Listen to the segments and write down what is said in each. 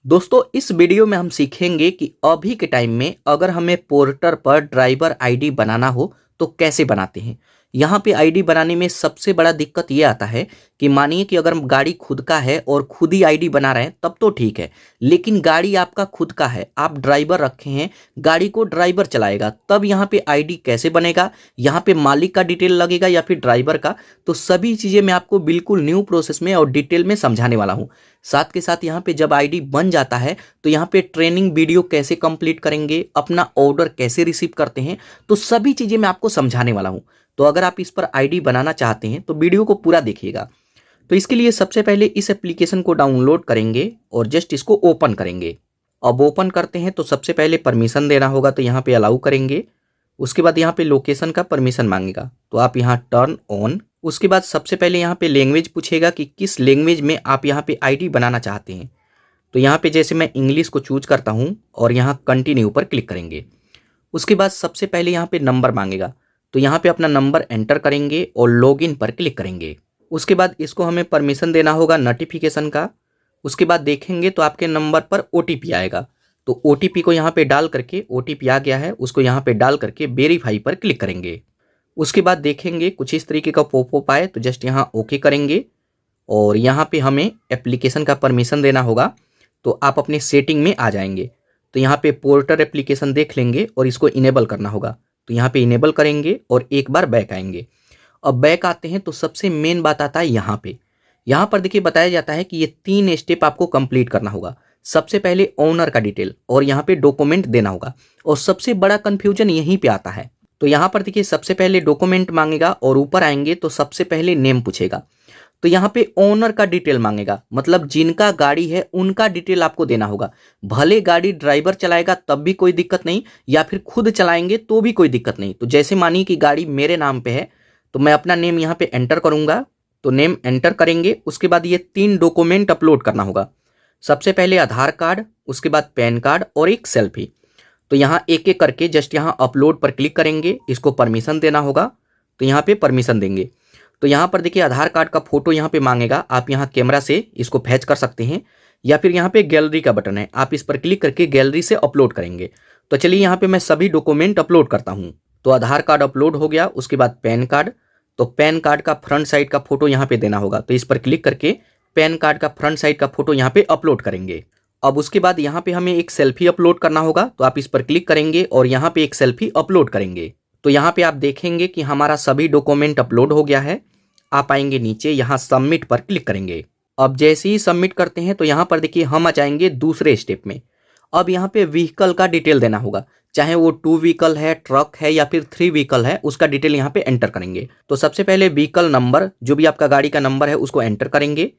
दोस्तों इस वीडियो में हम सीखेंगे कि अभी के टाइम में अगर हमें पोर्टर पर ड्राइवर आईडी बनाना हो तो कैसे बनाते हैं। यहाँ पे आईडी बनाने में सबसे बड़ा दिक्कत ये आता है कि मानिए कि अगर गाड़ी खुद का है और खुद ही आईडी बना रहे हैं तब तो ठीक है, लेकिन गाड़ी आपका खुद का है, आप ड्राइवर रखे हैं, गाड़ी को ड्राइवर चलाएगा, तब यहाँ पे आईडी कैसे बनेगा, यहाँ पे मालिक का डिटेल लगेगा या फिर ड्राइवर का। तो सभी चीज़ें मैं आपको बिल्कुल न्यू प्रोसेस में और डिटेल में समझाने वाला हूँ। साथ के साथ यहाँ पे जब आईडी बन जाता है तो यहाँ पे ट्रेनिंग वीडियो कैसे कंप्लीट करेंगे, अपना ऑर्डर कैसे रिसीव करते हैं, तो सभी चीज़ें मैं आपको समझाने वाला हूँ। तो अगर आप इस पर आईडी बनाना चाहते हैं तो वीडियो को पूरा देखिएगा। तो इसके लिए सबसे पहले इस एप्लीकेशन को डाउनलोड करेंगे और जस्ट इसको ओपन करेंगे। अब ओपन करते हैं तो सबसे पहले परमिशन देना होगा, तो यहाँ पे अलाउ करेंगे। उसके बाद यहाँ पे लोकेशन का परमिशन मांगेगा, तो आप यहाँ टर्न ऑन। उसके बाद सबसे पहले यहाँ पे लैंग्वेज पूछेगा कि किस लैंग्वेज में आप यहाँ पे आईडी बनाना चाहते हैं। तो यहाँ पे जैसे मैं इंग्लिश को चूज करता हूँ और यहाँ कंटिन्यू पर क्लिक करेंगे। उसके बाद सबसे पहले यहाँ पे नंबर मांगेगा, तो यहाँ पे अपना नंबर एंटर करेंगे और लॉगिन पर क्लिक करेंगे। उसके बाद इसको हमें परमिशन देना होगा नोटिफिकेशन का। उसके बाद देखेंगे तो आपके नंबर पर OTP आएगा, तो OTP को यहाँ पे डाल करके, OTP आ गया है उसको यहाँ पे डाल करके वेरीफाई पर क्लिक करेंगे। उसके बाद देखेंगे कुछ इस तरीके का पॉपअप आए तो जस्ट यहाँ ओके करेंगे और यहाँ पे हमें एप्लीकेशन का परमिशन देना होगा, तो आप अपने सेटिंग में आ जाएंगे। तो यहाँ पे पोर्टर एप्लीकेशन देख लेंगे और इसको इनेबल करना होगा, तो यहाँ पे इनेबल करेंगे और एक बार बैक आएंगे। अब बैक आते हैं तो सबसे मेन बात आता है यहाँ पर देखिए बताया जाता है कि ये 3 स्टेप आपको कंप्लीट करना होगा। सबसे पहले ओनर का डिटेल और यहाँ पे डॉक्यूमेंट देना होगा, और सबसे बड़ा कंफ्यूजन यहीं पे आता है। तो यहाँ पर देखिए सबसे पहले डॉक्यूमेंट मांगेगा और ऊपर आएंगे तो सबसे पहले नेम पूछेगा, तो यहाँ पे ओनर का डिटेल मांगेगा, मतलब जिनका गाड़ी है उनका डिटेल आपको देना होगा। भले गाड़ी ड्राइवर चलाएगा तब भी कोई दिक्कत नहीं, या फिर खुद चलाएंगे तो भी कोई दिक्कत नहीं। तो जैसे मानिए कि गाड़ी मेरे नाम पे है तो मैं अपना नेम यहाँ पे एंटर करूंगा, तो नेम एंटर करेंगे। उसके बाद ये 3 डॉक्यूमेंट अपलोड करना होगा। सबसे पहले आधार कार्ड, उसके बाद पैन कार्ड और एक सेल्फी। तो यहाँ एक एक करके जस्ट यहाँ अपलोड पर क्लिक करेंगे, इसको परमिशन देना होगा, तो यहाँ पे परमिशन देंगे। तो यहाँ पर देखिए आधार कार्ड का फोटो यहाँ पे मांगेगा, आप यहाँ कैमरा से इसको फैच कर सकते हैं, या फिर यहाँ पे गैलरी का बटन है, आप इस पर क्लिक करके गैलरी से अपलोड करेंगे। तो चलिए यहाँ पे मैं सभी डॉक्यूमेंट अपलोड करता हूँ। तो आधार कार्ड अपलोड हो गया। उसके बाद पैन कार्ड, तो पैन कार्ड का फ्रंट साइड का फोटो यहाँ पे देना होगा, तो इस पर क्लिक करके पैन कार्ड का फ्रंट साइड का फोटो यहाँ पे अपलोड करेंगे। अब उसके बाद यहाँ पे हमें एक सेल्फी अपलोड करना होगा, तो आप इस पर क्लिक करेंगे और यहाँ पे एक सेल्फी अपलोड करेंगे। तो यहाँ पे आप देखेंगे कि हमारा सभी डॉक्यूमेंट अपलोड हो गया है। आप आएंगे नीचे, यहाँ सबमिट पर क्लिक करेंगे। अब जैसे ही सबमिट करते हैं तो यहाँ पर देखिए हम आ जाएंगे दूसरे स्टेप में। अब यहाँ पे व्हीकल का डिटेल देना होगा, चाहे वो 2 व्हीकल है, ट्रक है या फिर 3 व्हीकल है, उसका डिटेल यहाँ पे एंटर करेंगे। तो सबसे पहले व्हीकल नंबर, जो भी आपका गाड़ी का नंबर है उसको एंटर करेंगे।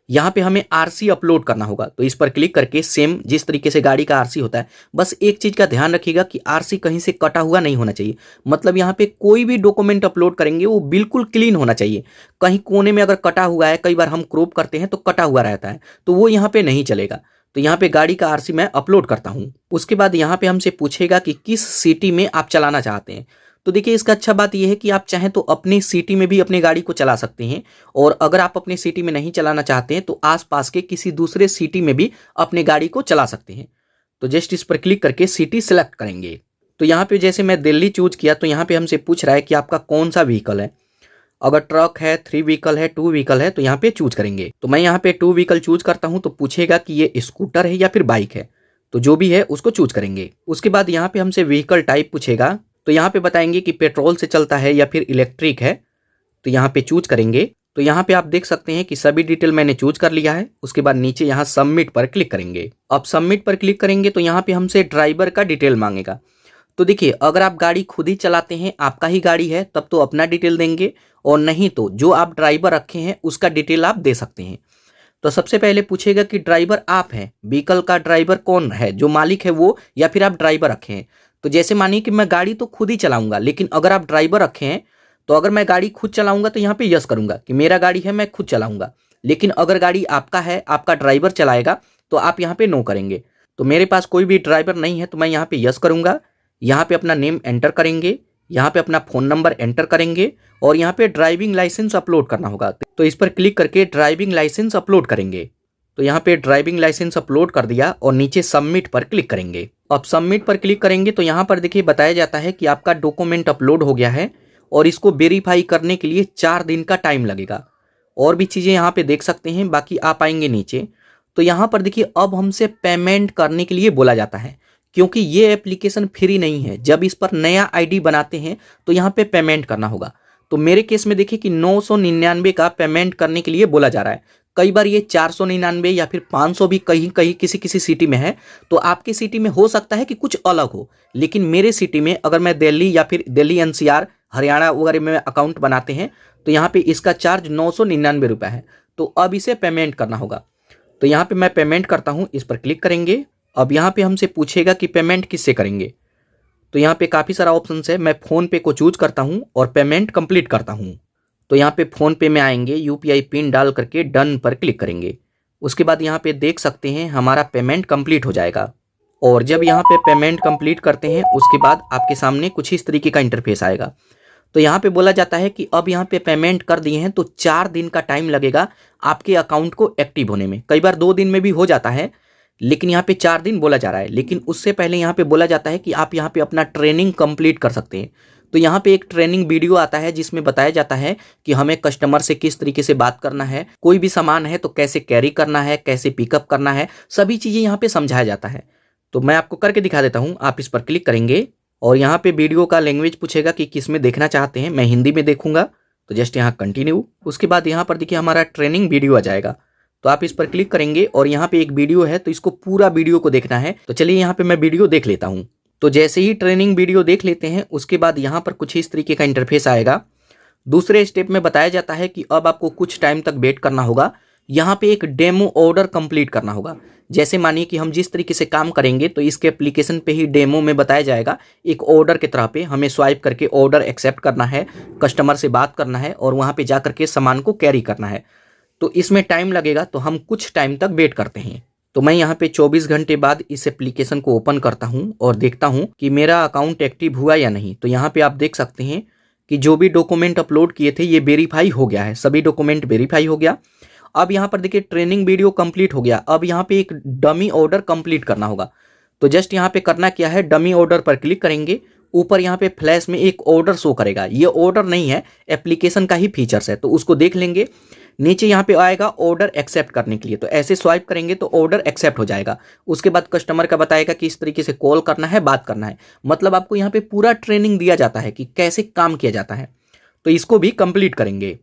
यहाँ पे हमें RC अपलोड करना होगा, तो इस पर क्लिक करके सेम जिस तरीके से गाड़ी का RC होता है, बस एक चीज का ध्यान रखिएगा कि RC कहीं से कटा हुआ नहीं होना चाहिए। मतलब यहाँ पे कोई भी डॉक्यूमेंट अपलोड करेंगे वो बिल्कुल क्लीन होना चाहिए। कहीं कोने में अगर कटा हुआ है, कई बार हम क्रॉप करते हैं तो कटा हुआ रहता है, तो वो यहाँ पे नहीं चलेगा। तो यहाँ पे गाड़ी का RC मैं अपलोड करता हूँ। उसके बाद यहाँ पे हमसे पूछेगा कि किस सिटी में आप चलाना चाहते हैं। तो देखिए इसका अच्छा बात यह है कि आप चाहें तो अपनी सिटी में भी अपनी गाड़ी को चला सकते हैं, और अगर आप अपनी सिटी में नहीं चलाना चाहते हैं तो आसपास के किसी दूसरे सिटी में भी अपनी गाड़ी को चला सकते हैं। तो जस्ट इस पर क्लिक करके सिटी सिलेक्ट करेंगे। तो यहाँ पे जैसे मैं दिल्ली चूज किया, तो यहाँ पे हमसे पूछ रहा है कि आपका कौन सा व्हीकल है। अगर ट्रक है, 3 व्हीकल है, 2 व्हीकल है, तो यहाँ पे चूज करेंगे। तो मैं यहाँ पे 2 व्हीकल चूज करता हूँ, तो पूछेगा कि ये स्कूटर है या फिर बाइक है, तो जो भी है उसको चूज करेंगे। उसके बाद यहाँ पे हमसे व्हीकल टाइप पूछेगा, तो यहाँ पे बताएंगे कि पेट्रोल से चलता है या फिर इलेक्ट्रिक है, तो यहाँ पे चूज करेंगे। तो यहाँ पे आप देख सकते हैं कि सभी डिटेल मैंने चूज कर लिया है। उसके बाद नीचे यहाँ सबमिट पर क्लिक करेंगे। अब सबमिट पर क्लिक करेंगे तो यहाँ पे हमसे ड्राइवर का डिटेल मांगेगा। तो देखिए अगर आप गाड़ी खुद ही चलाते हैं, आपका ही गाड़ी है, तब तो अपना डिटेल देंगे, और नहीं तो जो आप ड्राइवर रखे हैं उसका डिटेल आप दे सकते हैं। तो सबसे पहले पूछेगा कि ड्राइवर आप हैं, व्हीकल का ड्राइवर कौन है, जो मालिक है वो, या फिर आप ड्राइवर रखे हैं। तो जैसे मानिए कि मैं गाड़ी तो खुद ही चलाऊंगा, लेकिन अगर आप ड्राइवर रखे हैं तो अगर मैं गाड़ी खुद चलाऊंगा तो यहाँ पे यस करूंगा कि मेरा गाड़ी है, मैं खुद चलाऊंगा। लेकिन अगर गाड़ी आपका है, आपका ड्राइवर चलाएगा, तो आप यहाँ पे नो करेंगे। तो मेरे पास कोई भी ड्राइवर नहीं है, तो मैं यहाँ पे यस करूंगा। यहाँ पे अपना नेम एंटर करेंगे, यहाँ पे अपना फ़ोन नंबर एंटर करेंगे, और यहाँ पे ड्राइविंग लाइसेंस अपलोड करना होगा, तो इस पर क्लिक करके ड्राइविंग लाइसेंस अपलोड करेंगे। तो यहाँ पे ड्राइविंग लाइसेंस अपलोड कर दिया और नीचे सबमिट पर क्लिक करेंगे। अब सबमिट पर क्लिक करेंगे तो यहाँ पर देखिए बताया जाता है कि आपका डॉक्यूमेंट अपलोड हो गया है और इसको वेरीफाई करने के लिए 4 दिन का टाइम लगेगा। और भी चीज़ें यहाँ पे देख सकते हैं। बाकी आप आएंगे नीचे तो यहाँ पर देखिए अब हमसे पेमेंट करने के लिए बोला जाता है, क्योंकि ये एप्लीकेशन फ्री नहीं है। जब इस पर नया आईडी बनाते हैं तो यहाँ पे पेमेंट करना होगा। तो मेरे केस में देखिए कि 999 का पेमेंट करने के लिए बोला जा रहा है। कई बार ये 499 या फिर 500 भी कहीं कहीं किसी किसी सिटी में है। तो आपकी सिटी में हो सकता है कि कुछ अलग हो, लेकिन मेरे सिटी में अगर मैं दिल्ली या फिर दिल्ली एनसीआर हरियाणा वगैरह में अकाउंट बनाते हैं तो यहाँ पे इसका चार्ज 999 रुपये है। तो अब इसे पेमेंट करना होगा। तो यहाँ पे मैं पेमेंट करता हूँ, इस पर क्लिक करेंगे। अब यहाँ पे हमसे पूछेगा कि पेमेंट किससे करेंगे। तो यहाँ पे काफ़ी सारा ऑप्शन है। मैं फ़ोन पे को चूज करता हूँ और पेमेंट कंप्लीट करता हूँ। तो यहाँ पे फ़ोन पे में आएंगे, यूपीआई पिन डाल करके डन पर क्लिक करेंगे। उसके बाद यहाँ पे देख सकते हैं हमारा पेमेंट कंप्लीट हो जाएगा। और जब यहाँ पे पेमेंट कंप्लीट करते हैं उसके बाद आपके सामने कुछ इस तरीके का इंटरफेस आएगा। तो यहाँ पे बोला जाता है कि अब यहाँ पे पेमेंट कर दिए हैं तो 4 दिन का टाइम लगेगा आपके अकाउंट को एक्टिव होने में। कई बार 2 दिन में भी हो जाता है, लेकिन यहाँ पे 4 दिन बोला जा रहा है। लेकिन उससे पहले यहाँ पे बोला जाता है कि आप यहाँ पे अपना ट्रेनिंग कंप्लीट कर सकते हैं। तो यहाँ पे एक ट्रेनिंग वीडियो आता है जिसमें बताया जाता है कि हमें कस्टमर से किस तरीके से बात करना है, कोई भी सामान है तो कैसे कैरी करना है, कैसे पिकअप करना है, सभी चीज़ें यहाँ पे समझाया जाता है। तो मैं आपको करके दिखा देता हूँ। आप इस पर क्लिक करेंगे और यहाँ पे वीडियो का लैंग्वेज पूछेगा कि किस में देखना चाहते हैं। मैं हिंदी में देखूंगा, तो जस्ट यहाँ कंटिन्यू। उसके बाद यहाँ पर देखिए हमारा ट्रेनिंग वीडियो आ जाएगा। तो आप इस पर क्लिक करेंगे और यहाँ पे एक वीडियो है, तो इसको पूरा वीडियो को देखना है। तो चलिए यहाँ पे मैं वीडियो देख लेता हूँ। तो जैसे ही ट्रेनिंग वीडियो देख लेते हैं उसके बाद यहाँ पर कुछ इस तरीके का इंटरफेस आएगा। दूसरे स्टेप में बताया जाता है कि अब आपको कुछ टाइम तक वेट करना होगा। यहाँ पे एक डेमो ऑर्डर कंप्लीट करना होगा। जैसे मानिए कि हम जिस तरीके से काम करेंगे तो इसके एप्लीकेशन पे ही डेमो में बताया जाएगा, एक ऑर्डर की तरह पे हमें स्वाइप करके ऑर्डर एक्सेप्ट करना है, कस्टमर से बात करना है और वहाँ पे जा करके सामान को कैरी करना है। तो इसमें टाइम लगेगा, तो हम कुछ टाइम तक वेट करते हैं। तो मैं यहाँ पे 24 घंटे बाद इस एप्लीकेशन को ओपन करता हूँ और देखता हूँ कि मेरा अकाउंट एक्टिव हुआ या नहीं। तो यहाँ पे आप देख सकते हैं कि जो भी डॉक्यूमेंट अपलोड किए थे ये वेरीफाई हो गया है, सभी डॉक्यूमेंट वेरीफाई हो गया। अब यहाँ पर देखिए ट्रेनिंग वीडियो कंप्लीट हो गया। अब यहाँ पे एक डमी ऑर्डर कंप्लीट करना होगा। तो जस्ट यहाँ पे करना क्या है, डमी ऑर्डर पर क्लिक करेंगे। ऊपर यहाँ पे फ्लैश में एक ऑर्डर शो करेगा। ये ऑर्डर नहीं है, एप्लीकेशन का ही फीचर्स है, तो उसको देख लेंगे। नीचे यहाँ पे आएगा ऑर्डर एक्सेप्ट करने के लिए, तो ऐसे स्वाइप करेंगे तो ऑर्डर एक्सेप्ट हो जाएगा। उसके बाद कस्टमर का बताएगा कि इस तरीके से कॉल करना है, बात करना है। मतलब आपको यहाँ पे पूरा ट्रेनिंग दिया जाता है कि कैसे काम किया जाता है। तो इसको भी कंप्लीट करेंगे।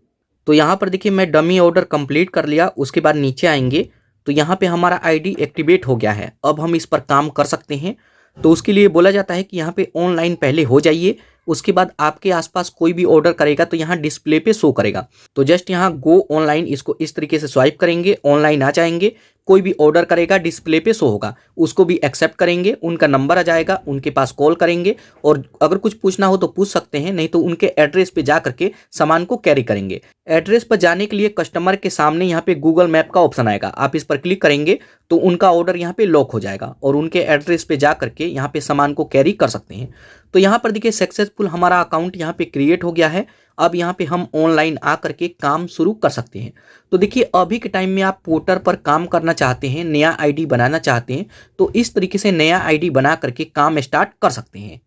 तो यहाँ पर देखिए मैं डमी ऑर्डर कंप्लीट कर लिया। उसके बाद नीचे आएंगे तो यहाँ पे हमारा आईडी एक्टिवेट हो गया है। अब हम इस पर काम कर सकते हैं। तो उसके लिए बोला जाता है कि यहाँ पे ऑनलाइन पहले हो जाइए। उसके बाद आपके आसपास कोई भी ऑर्डर करेगा तो यहाँ डिस्प्ले पे शो करेगा। तो जस्ट यहाँ गो ऑनलाइन, इसको इस तरीके से स्वाइप करेंगे, ऑनलाइन आ जाएंगे। कोई भी ऑर्डर करेगा डिस्प्ले पे शो होगा, उसको भी एक्सेप्ट करेंगे। उनका नंबर आ जाएगा, उनके पास कॉल करेंगे और अगर कुछ पूछना हो तो पूछ सकते हैं, नहीं तो उनके एड्रेस पे जा करके सामान को कैरी करेंगे। एड्रेस पर जाने के लिए कस्टमर के सामने यहाँ पे गूगल मैप का ऑप्शन आएगा। आप इस पर क्लिक करेंगे तो उनका ऑर्डर यहाँ पे लॉक हो जाएगा और उनके एड्रेस पे जा करके यहाँ पे सामान को कैरी कर सकते हैं। तो यहाँ पर देखिए सक्सेसफुल हमारा अकाउंट यहाँ पे क्रिएट हो गया है। अब यहाँ पे हम ऑनलाइन आ करके काम शुरू कर सकते हैं। तो देखिए अभी के टाइम में आप पोर्टल पर काम करना चाहते हैं, नया आईडी बनाना चाहते हैं, तो इस तरीके से नया आईडी बना करके काम स्टार्ट कर सकते हैं।